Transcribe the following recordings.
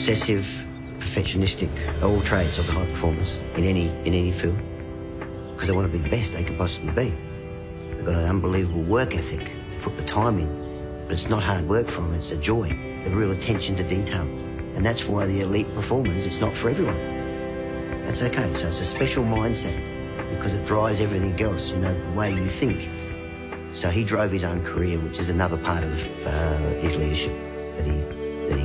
obsessive, perfectionistic, all traits of the high performers in any field, because they want to be the best they can possibly be. They've got an unbelievable work ethic. They put the time in, but it's not hard work for them, it's a joy, the real attention to detail. And that's why the elite performers, it's not for everyone. That's okay. So it's a special mindset because it drives everything else, you know, the way you think. So he drove his own career, which is another part of his leadership that he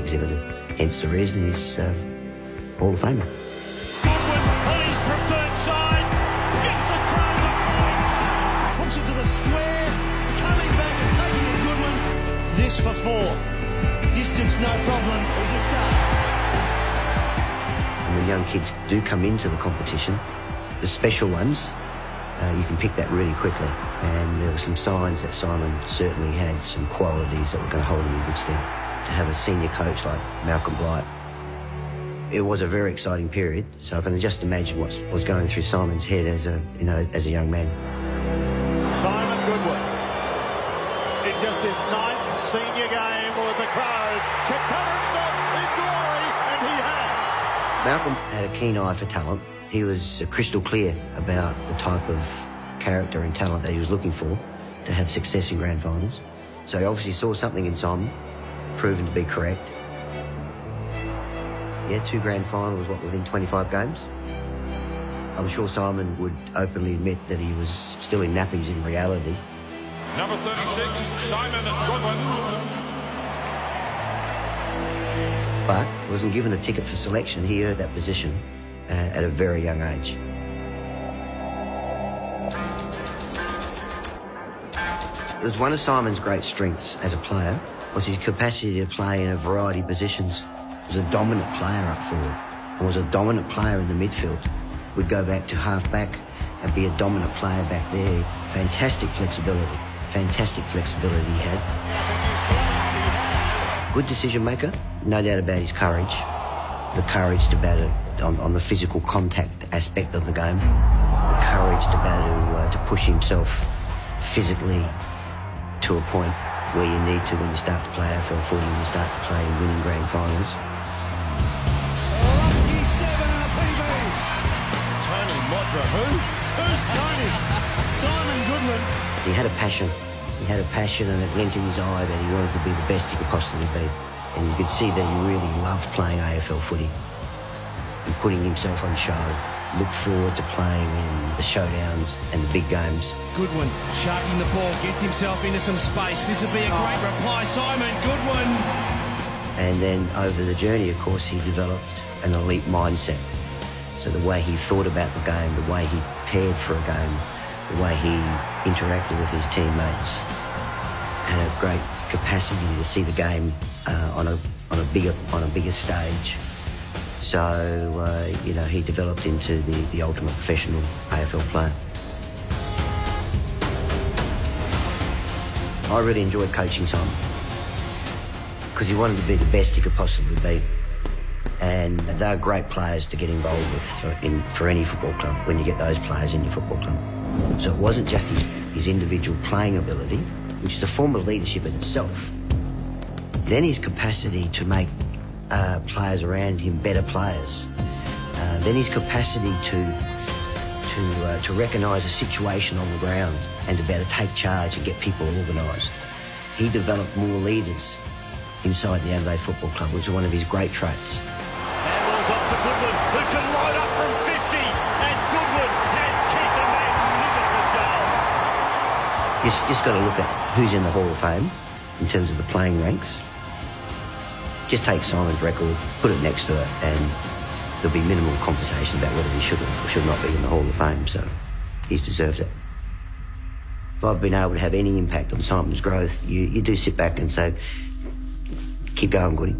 exhibited. Hence the reason he's Hall of Famer. Goodwin on his preferred side, gets the crowd up points. Hooks it to the square, coming back and taking it, Goodwin. This for 4. Distance no problem, he's a star. And when young kids do come into the competition, the special ones, you can pick that really quickly. And there were some signs that Simon certainly had some qualities that were going to hold him in good stead. To have a senior coach like Malcolm Blight, it was a very exciting period. So I can just imagine what was going through Simon's head as a young man. Simon Goodwin, in just his 9th senior game with the Crows, can cover himself in glory, and he has. Malcolm had a keen eye for talent. He was crystal clear about the type of character and talent that he was looking for to have success in grand finals. So he obviously saw something in Simon, proven to be correct. Yeah, 2 grand finals, within 25 games? I'm sure Simon would openly admit that he was still in nappies in reality. Number 36, Simon Goodwin. But wasn't given a ticket for selection. He earned that position at a very young age. It was one of Simon's great strengths as a player was his capacity to play in a variety of positions. He was a dominant player up forward and was a dominant player in the midfield. Would go back to half-back and be a dominant player back there. Fantastic flexibility he had. Good decision maker, no doubt about his courage. The courage to battle on the physical contact aspect of the game. The courage to battle to push himself physically to a point where you need to when you start to play AFL footy and you start to play winning grand finals. Lucky 7 and a PB. Tony Modra, who? Who's Tony? Simon Goodwin. He had a passion. He had a passion and it glint in his eye that he wanted to be the best he could possibly be. And you could see that he really loved playing AFL footy and putting himself on show. Look forward to playing in the showdowns and the big games. Goodwin sharking the ball, gets himself into some space. This would be a great reply, Simon Goodwin. And then over the journey, of course, he developed an elite mindset. So the way he thought about the game, the way he prepared for a game, the way he interacted with his teammates, had a great capacity to see the game on a bigger stage. So he developed into the ultimate professional AFL player. I really enjoyed coaching Simon because he wanted to be the best he could possibly be. And they're great players to get involved with for any football club when you get those players in your football club. So it wasn't just his individual playing ability, which is a form of leadership in itself. Then his capacity to make players around him better players. Then his capacity to recognise a situation on the ground and to be able to take charge and get people organised. He developed more leaders inside the Adelaide Football Club, which is one of his great traits. Handles up to Goodwin, who can light up from 50, and Goodwin has kicked a magnificent goal. You just got to look at who's in the Hall of Fame in terms of the playing ranks. Just take Simon's record, put it next to it, and there'll be minimal conversation about whether he should or should not be in the Hall of Fame, so he's deserved it. If I've been able to have any impact on Simon's growth, you do sit back and say, keep going, Goody.